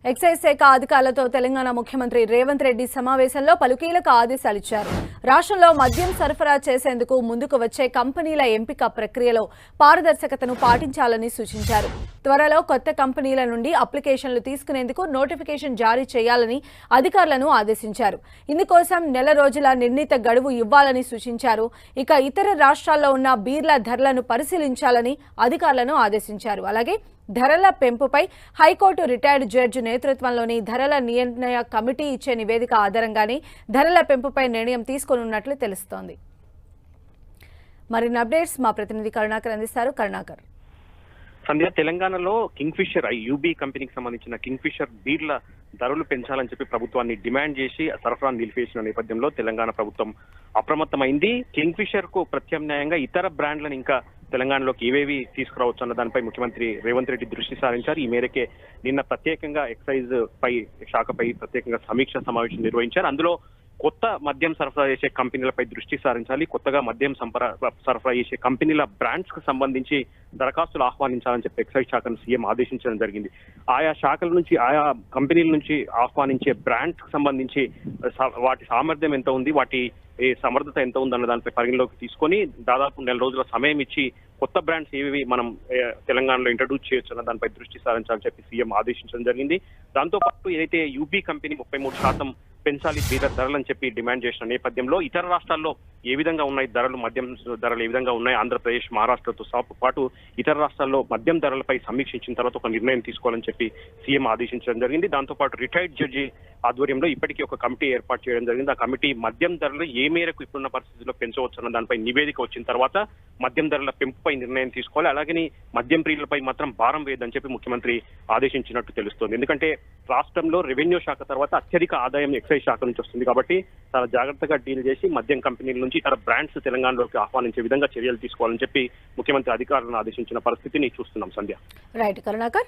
Excise శాఖ అధికారులతో తెలంగాణ ముఖ్యమంత్రి రేవంత్ రెడ్డి సమావేశంలో పలు కీలక ఆదేశాలు ఇచ్చారు. రాష్ట్రంలో మద్యం సరఫరా చేసేందుకు ముందుకు వచ్చే కంపెనీల ఎంపిక ప్రక్రియలో పారదర్శకతను పాటించాలని సూచించారు. త్వరలో కొత్త కంపెనీల నుండి అప్లికేషన్లు తీసుకునేందుకు నోటిఫికేషన్ జారీ చేయాలని అధికారులను ఆదేశించారు. ఇందుకోసం నెల రోజుల నిర్ణీత గడువు ఇవ్వాలని సూచించారు. ఇక ఇతర రాష్ట్రాల్లో ఉన్న బీర్ల ధరలను పరిశీలించాలని అధికారులను ఆదేశించారు. అలాగే ధరల పెంపుపై హైకోర్టు రిటైర్డ్ జడ్జి నేతృత్వంలోని ధరల నిర్ణయ కమిటీ ఇచ్చే నివేదిక ఆధారంగానే ధరల పెంపుపై నిర్ణయం తీసుకోనున్నట్లు తెలుస్తోంది. మరిన్ని అప్డేట్స్ మా ప్రతినిధి కరుణాకర్ అందిస్తారు. కరుణాకర్. సంధ్య, తెలంగాణలో కింగ్ఫిషర్ యూబీ కంపెనీకి సంబంధించిన కింగ్ఫిషర్ బీర్ల ధరలు పెంచాలని చెప్పి ప్రభుత్వాన్ని డిమాండ్ చేసి సరఫరాను నిలిపేసిన నేపథ్యంలో తెలంగాణ ప్రభుత్వం అప్రమత్తమైంది. కింగ్ఫిషర్ కు ప్రత్యామ్నాయంగా ఇతర బ్రాండ్లను ఇంకా తెలంగాణలోకి ఏవేవి తీసుకురావచ్చు అన్న దానిపై ముఖ్యమంత్రి రేవంత్ రెడ్డి దృష్టి సారించారు. ఈ మేరకే నిన్న ప్రత్యేకంగా ఎక్సైజ్ శాఖపై ప్రత్యేకంగా సమీక్ష సమావేశం నిర్వహించారు. అందులో కొత్త మద్యం సరఫరా చేసే కంపెనీలపై దృష్టి సారించాలి, కొత్తగా మద్యం సరఫరా చేసే కంపెనీల బ్రాండ్స్ కు సంబంధించి దరఖాస్తులు ఆహ్వానించాలని చెప్పి ఎక్సైజ్ శాఖను సీఎం ఆదేశించడం జరిగింది. ఆయా శాఖల నుంచి ఆయా కంపెనీల నుంచి ఆహ్వానించే బ్రాండ్స్ కు సంబంధించి వాటి సామర్థ్యం ఎంత ఉంది, వాటి సమర్థత ఎంత ఉందన్న దానిపై పరిగణలోకి తీసుకొని దాదాపు నెల రోజుల సమయం ఇచ్చి కొత్త బ్రాండ్స్ ఏవి మనం తెలంగాణలో ఇంట్రడ్యూస్ చేయొచ్చు అన్న దానిపై దృష్టి సారించాలని చెప్పి సీఎం ఆదేశించడం జరిగింది. దాంతో పాటు ఏదైతే యూబీ కంపెనీ 33% పెంచాలి బీర్ల ధరలని చెప్పి డిమాండ్ చేసిన నేపథ్యంలో ఇతర రాష్ట్రాల్లో ఏ విధంగా ఉన్నాయి ధరలు, మద్యం ధరలు ఏ విధంగా ఉన్నాయి, ఆంధ్రప్రదేశ్, మహారాష్ట్రతో పాటు ఇతర రాష్ట్రాల్లో మద్యం ధరలపై సమీక్షించిన తర్వాత ఒక నిర్ణయం తీసుకోవాలని చెప్పి సీఎం ఆదేశించడం జరిగింది. దాంతో పాటు రిటైర్డ్ జడ్జి ఆధ్వర్యంలో ఇప్పటికీ ఒక కమిటీ ఏర్పాటు చేయడం జరిగింది. ఆ కమిటీ మద్యం ధరలు ఏ మేరకు ఇప్పుడున్న పరిస్థితుల్లో పెంచవచ్చు అన్న దానిపై నివేదిక వచ్చిన తర్వాత మద్యం ధరల పెంపుపై నిర్ణయం తీసుకోవాలి. అలాగే మద్యం ప్రియులపై మాత్రం భారం వేయదని చెప్పి ముఖ్యమంత్రి ఆదేశించినట్టు తెలుస్తోంది. ఎందుకంటే రాష్ట్రంలో రెవెన్యూ శాఖ తర్వాత అత్యధిక ఆదాయం ఎక్సైజ్ శాఖ నుంచి వస్తుంది కాబట్టి చాలా జాగ్రత్తగా డీల్ చేసి మద్యం కంపెనీల నుంచి ఇతర బ్రాండ్స్ తెలంగాణలోకి ఆహ్వానించే విధంగా చర్యలు తీసుకోవాలని చెప్పి ముఖ్యమంత్రి అధికారులను ఆదేశించిన పరిస్థితిని చూస్తున్నాం. సంధ్య. రైట్ కరుణాకర్.